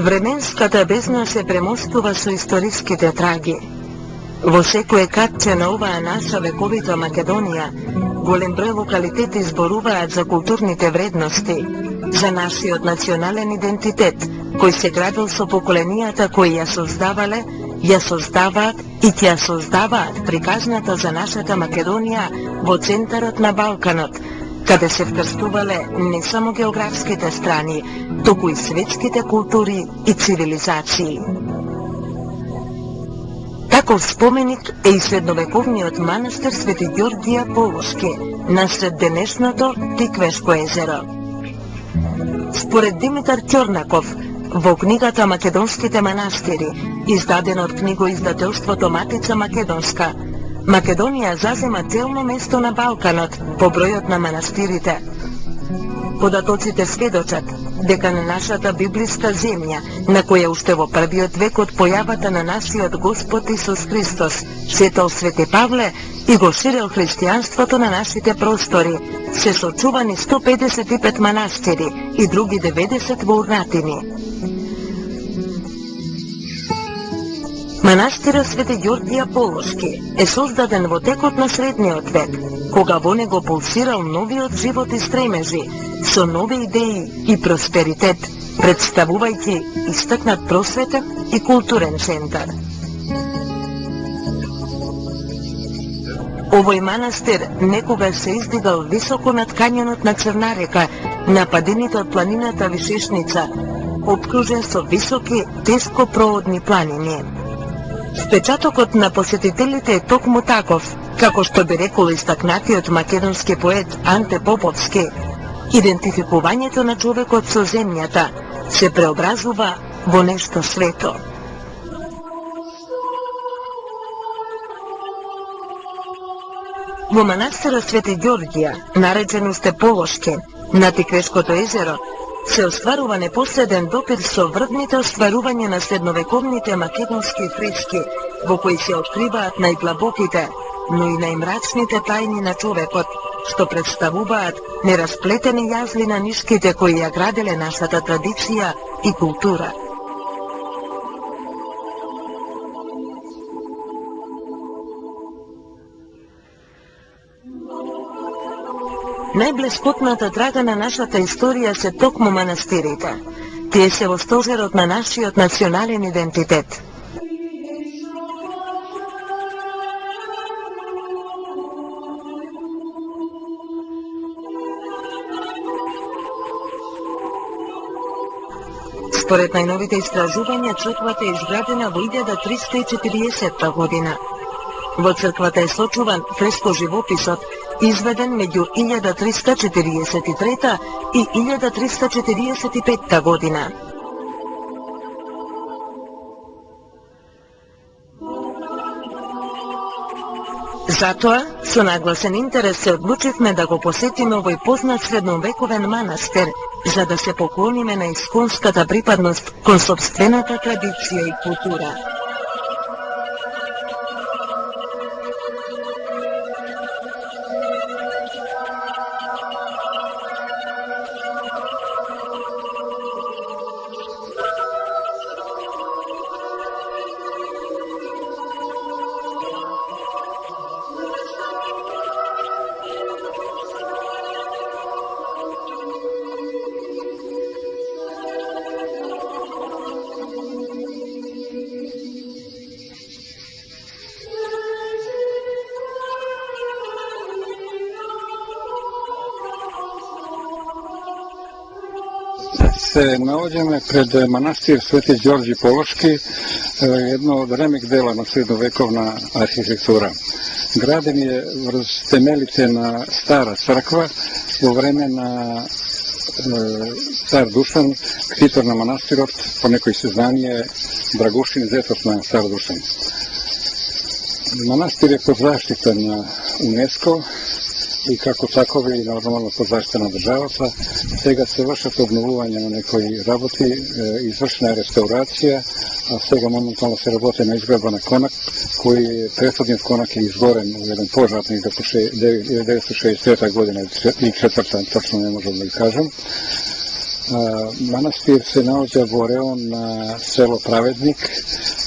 Временската бездна се премостува со историските траги. Во секое катче на оваа наша вековита Македонија, голем број локалитети зборуваат за културните вредности, за нашиот национален идентитет, кој се градил со поколенијата кои ја создавале, ја создаваат и ќе ја создаваат приказната за нашата Македонија во центарот на Балканот, каде се вкрстувале не само географските страни, туку и светските култури и цивилизации. Таков споменик е и средновековниот манастир Свети Ѓорѓи Полошки, насред денешното Тиквешко езеро. Според Димитар Ќорнаков, во книгата Македонските манастири, издадена од книгоиздателството Матица Македонска, Македонија зазема целно место на Балканот по бројот на манастирите. Податоците сведочат дека на нашата библиска земја, на која уште во првиот век од појавата на нашиот Господ Исус Христос сетал Свети Павле и го ширил христијанството на нашите простори, се сочувани 155 манастири и други 90 во урнатини. Манастирот Свети Ѓорѓи Полошки е создаден во текот на средниот век, кога во него пулсирал новиот живот и стремежи, со нови идеи и просперитет, представувајќи истакнат просветен и културен центар. Овој манастир некогаш се издигал високо над кањонот на Црна река, на падините од планината Вишешница, обкружен со високи, теско проодни планини. Впечатокот на посетителите е токму таков, како што би рекол истакнатиот македонски поет Анте Поповски, идентификувањето на човекот со земјата се преобразува во нешто свето. Во манастирот Свети Ѓорѓија, наречен уште Полошки, на Тиквешкото езеро, се остварува непосреден допир со врвните остварувања на средновековните македонски фрески, во кои се откриваат најдлабоките, но и најмрачните тајни на човекот, што представуваат нерасплетени јазли на нишките кои ја граделе нашата традиција и култура. Најблескотната трага на нашата историја се токму манастирите. Тие се во стожерот на нашиот национален идентитет. Според најновите истражувања, црквата е изградена во 1340 година. Во црквата е сочуван фреско-живописот, изведен меѓу 1343 и 1345 година. Затоа, со нагласен интерес се одлучивме да го посетиме овој познат средновековен манастир, за да се поклониме на исконската припадност кон сопствената традиција и култура. Se naođeme pred manastir Sveti Ѓорѓи Полошки, jedno od remek dela na srednjovekovna arhitektura. Graden je vrz temeljice na stara crkva u vremena car Dušan, ktitor na manastirot, po nekoj seznanje Dragušin, zetot na car Dušan. Manastir je pod zaštitom na UNESCO i kako takovi normalno pod zaštitom državaca. Сега се вршат обновување на некои работи, извршена е реставрација, а сега моментално се работи на изградба на конак, кој претходниот конак е изгорен во еден пожар негде по 1963 година или 4, точно не можам да ги кажам. Manastir se nalazi во reon na selo Pravednik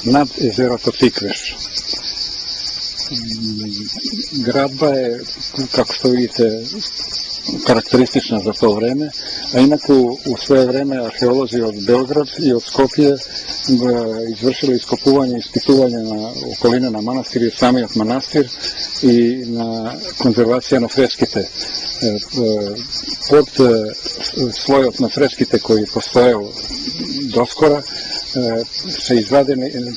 nad jezerото Tikveš. Gradba je, kako što vidite, karakteristična za to vreme, a inače u svoje vreme arheolozi od Beograd i od Skopje izvršili iskopuvanje i ispitivanje na okoline na manastir i samiot manastir i na konzervacija na freskite. Pod slojot na freskite koji postoje doskora se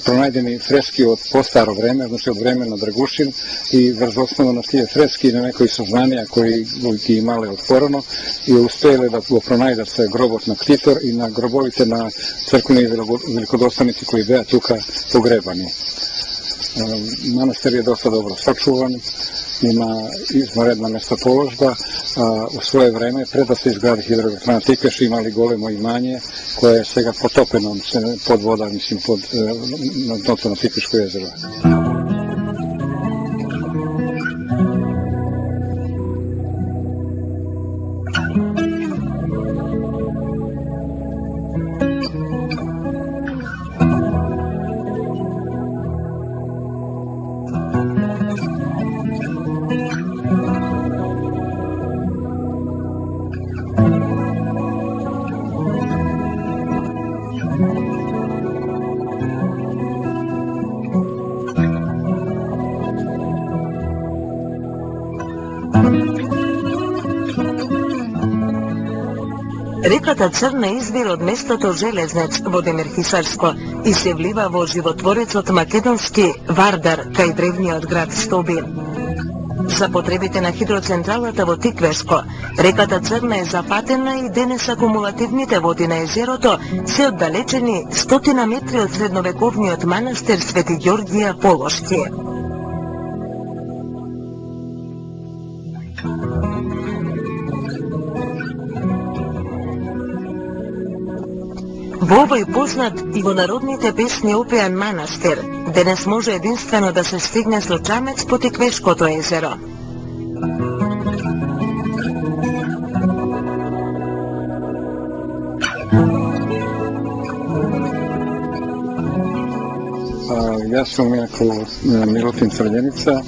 pronajdeni freski od postaro vreme, znači od vremena Dragušin i vrz osnovu na tije freski na nekoj saznanja koji gi imale otporano i uspjeli da go pronajda se grobot na Ktitor i na grobovite na crkveni velikodostanici koji beja tuka pogrebani. Manastir je dosta dobro sačuvan, ima izvanredna mestopoložba, u svoje vreme, pre da se izgradi hidroelektrana Tikveš, imali golemo imanje koje je svega potopeno pod voda, mislim, na dnu na Tikveško jezero. Реката Црна извира од местото Железнец во Демирхисарско и се влива во животворецот македонски Вардар кај древниот град Стоби. За потребите на хидроцентралата во Тиквешко, реката Црна е запатена и денес акумулативните води на езерото се оддалечени 100 метри од средновековниот манастир Свети Ѓорѓија Полошки. Во овој познат и во народните песни опеан манастир, денес може единствено да се стигне со чамец по Тиквешкото езеро. Јас сум Милутин Црљеница.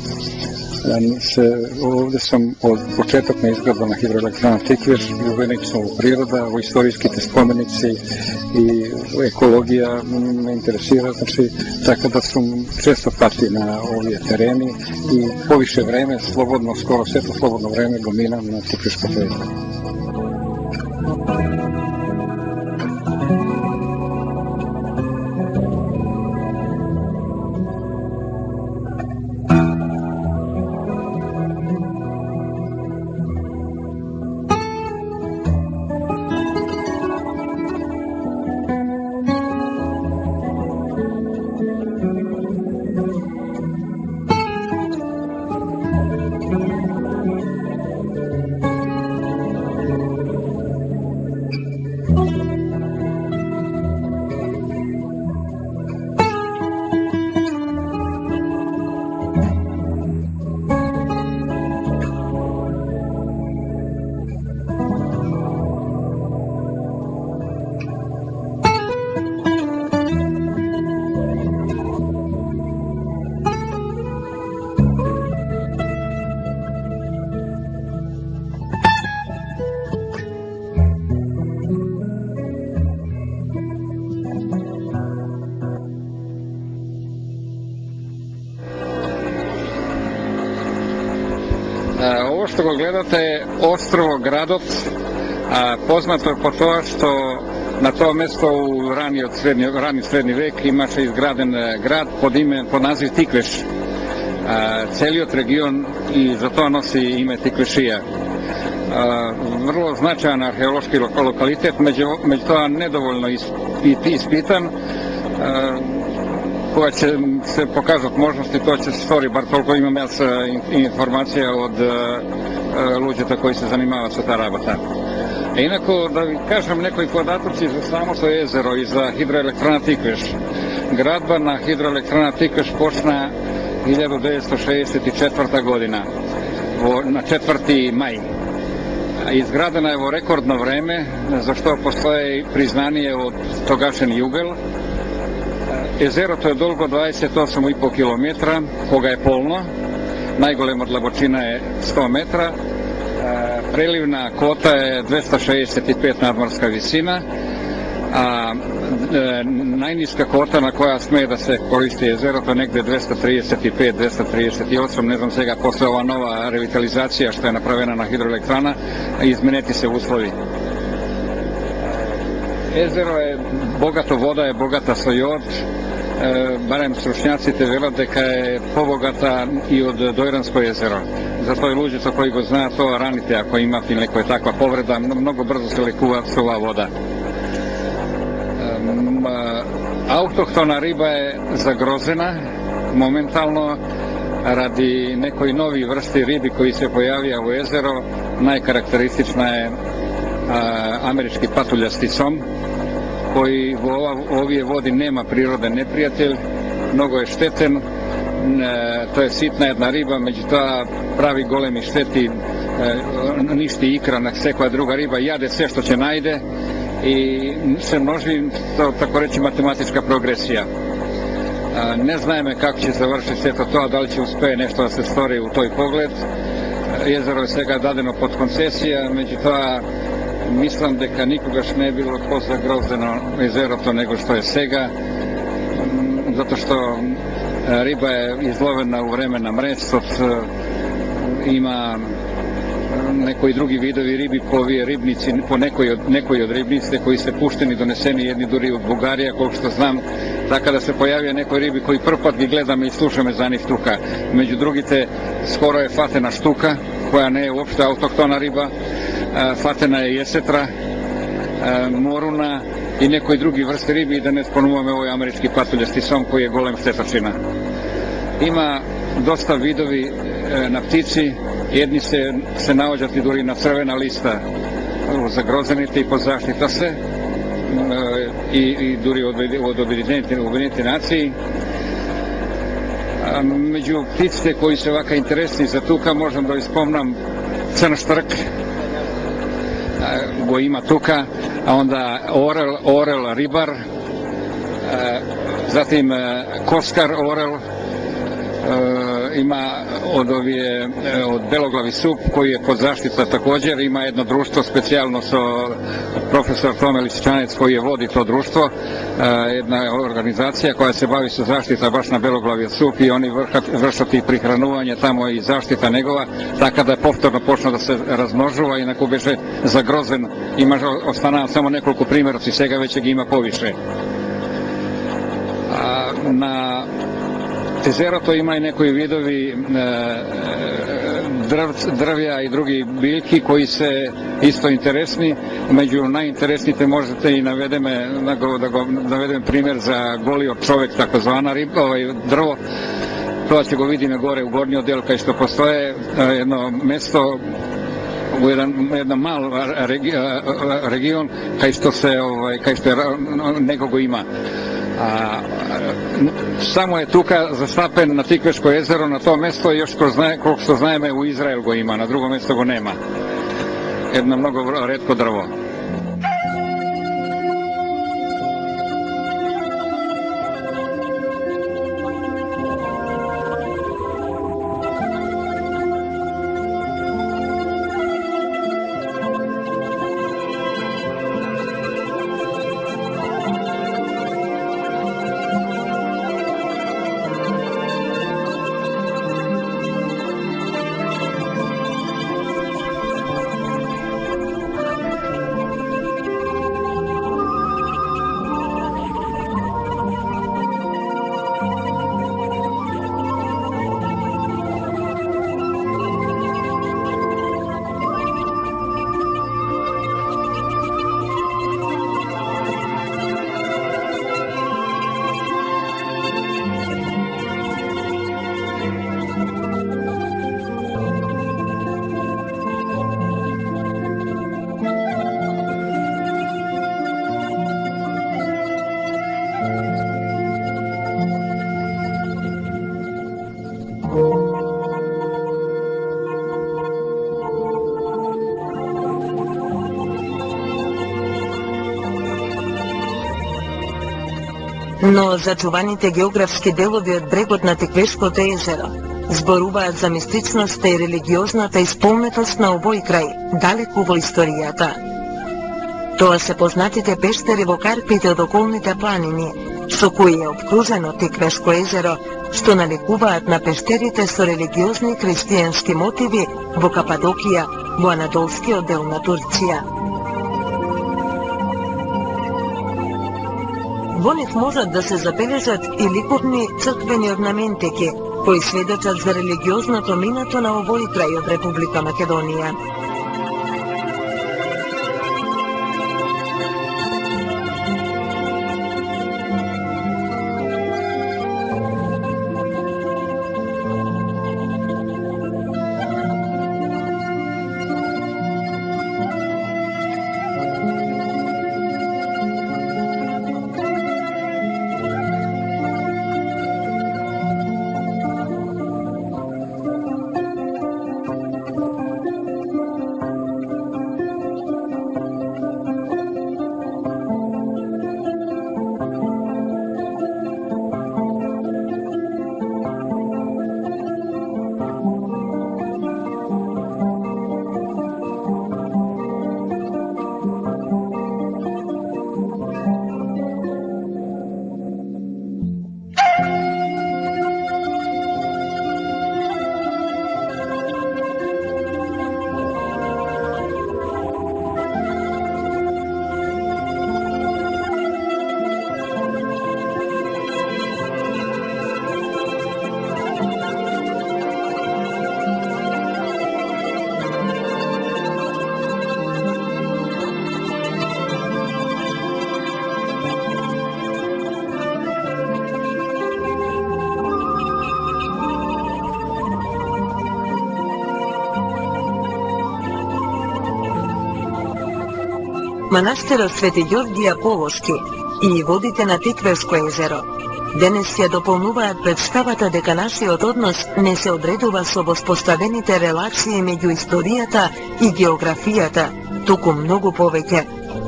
Ovde sam od početak na izgradba na hidroelektrana Tikveš, ljubenik sam u priroda, u istorijskite spomenici i ekologija me interesira, znači tako da sam često pati na ovije tereni i poviše vreme, slobodno, skoro sve to slobodno vreme dominam na Tikveško jezero. Ovo što go gledate je ostrvo Gradot, poznato je po to što na to mesto u rani srednji vek imaše izgraden grad pod naziv Tikveš. Celiot region i za to nosi ime Tikvešija. Vrlo značajan arheološki lokalitet, među to nedovoljno ispitan, koja će se pokazati možnosti, to će se stvori, bar toliko imam ja informacija od luđeta koji se zanimava sa ta rabata. Inako, da vi kažem nekoj podatoci za samo to jezero i za hidroelektrana Tikveš. Gradba na hidroelektrana Tikveš počna 1964. godina, na 4. maj. Izgradena je u rekordno vreme, za što postoje i priznanje od Togašen jugel. Jezero to je dugo 28,5 km, koga je polno, najgolema dlabočina je 100 metra, prelivna kvota je 265 nadmorska visina, a najniska kvota na koja sme da se koristi jezero to je negde 235, 238, ne znam svega, posle ova nova revitalizacija što je napravljena na hidroelektrana, izmeneti se uslovi. Jezero je bogato, voda je bogata sa jod, barem stručnjaci te vela дека je pobogata i od Dojransko jezero. Zato je luđica koji go zna to ranite ako imate neko je takva povreda, mnogo brzo se lekува s ova voda. Autohtona riba je zagrozena momentalno radi nekoj novi vrsti ribi koji se pojavija u jezero. Najkarakteristična je američki patuljasti som koji u ovije vodi nema prirode neprijatelj, mnogo je šteten, to je sitna jedna riba, među ta pravi golemi šteti, ništi ikra, na sekva druga riba, jade sve što će najde i se množi, to tako reći matematička progresija. Ne znajme kako će završiti sve to, da li će uspeje nešto da se stvori u toj pogled. Jezero je svega dadeno pod koncesija, među ta mislim дека nikogaš ne bilo pozagrozeno jezero to nego što je sega, zato što riba je izlovena u vreme na mresot, ima nekoj drugi vidovi ribi po ovije ribnici, po nekoj od ribnice koji se pušteni, doneseni jedni duri od Bugarija, koliko što znam, tako da se pojavio nekoj ribi koji prpat gi gledam i sluša me za njih štuka. Među drugite, skoro je fatena štuka, koja ne je uopšte autohtona riba, fatena je jesetra, moruna i nekoj drugi vrste ribi, i da ne spomenuvame ovaj američki patuljasti som koji je golem štetočina. Ima dosta vidovi na ptici, jedni se navođati duri na crvena lista zagrozenite i pozaštita se i duri od objedinjeni naciji. Među ptice koji se ovaka interesni za tuka možem da ispomnam crn štrk, go ima tuka, a onda orel ribar, zatim koskar orel, ima od beloglavi sup koji je pod zaštita također, ima jedno društvo specijalno sa profesor Tome Lisičanec koji je vodi to društvo, jedna organizacija koja se bavi sa zaštita baš na beloglavi sup i oni vršati prihranuvanje tamo i zaštita njegova, tako da je povtorno počne da se razmnožuva i nakon beže zagrozen, ima ostana samo nekoliko primjeroci, svega većeg ima poviše. Na jezero to ima i nekoj vidovi drvja i drugi biljki koji se isto interesni. Među najinteresnijite možete i navedem primjer za golio čovek, takozvana riba, drvo. To će go vidime gore u gornji odjel kaj što postoje jedno mesto u jedan mal region kaj što nekogo ima. Samo je tuka zastapen na Tikveško jezero na to mesto i još koliko što znajeme u Izrael go ima, na drugo mesto go nema. Jedno mnogo retko drvo. но зачуваните географски делови од брегот на Тиквешкото езеро зборуваат за мистичноста и религиозната исполнетост на овој крај, далеку во историјата. Тоа се познатите пештери во Карпите од околните планини, со кои е обкружено Тиквешко езеро, што наликуваат на пештерите со религиозни христијански мотиви во Кападокија, во Анадолскиот дел на Турција. Во нив можат да се забележат и ликовни црквени орнаментики, кои сведочат за религиозното минато на овој крај од Република Македонија. Манастирот Свети Ѓорѓи Аполошки и водите на Тиквешко езеро денес ја дополнуваат представата дека нашиот однос не се одредува со воспоставените релации меѓу историјата и географијата, туку многу повеќе.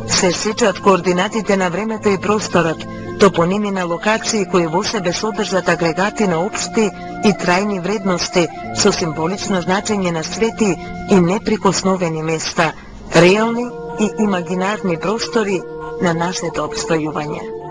Се сечат координатите на времето и просторот, топоними на локации кои во себе содржат агрегати на општи и трајни вредности со символично значење на свети и неприкосновени места, реални и имагинарни простори на нашето обстојување.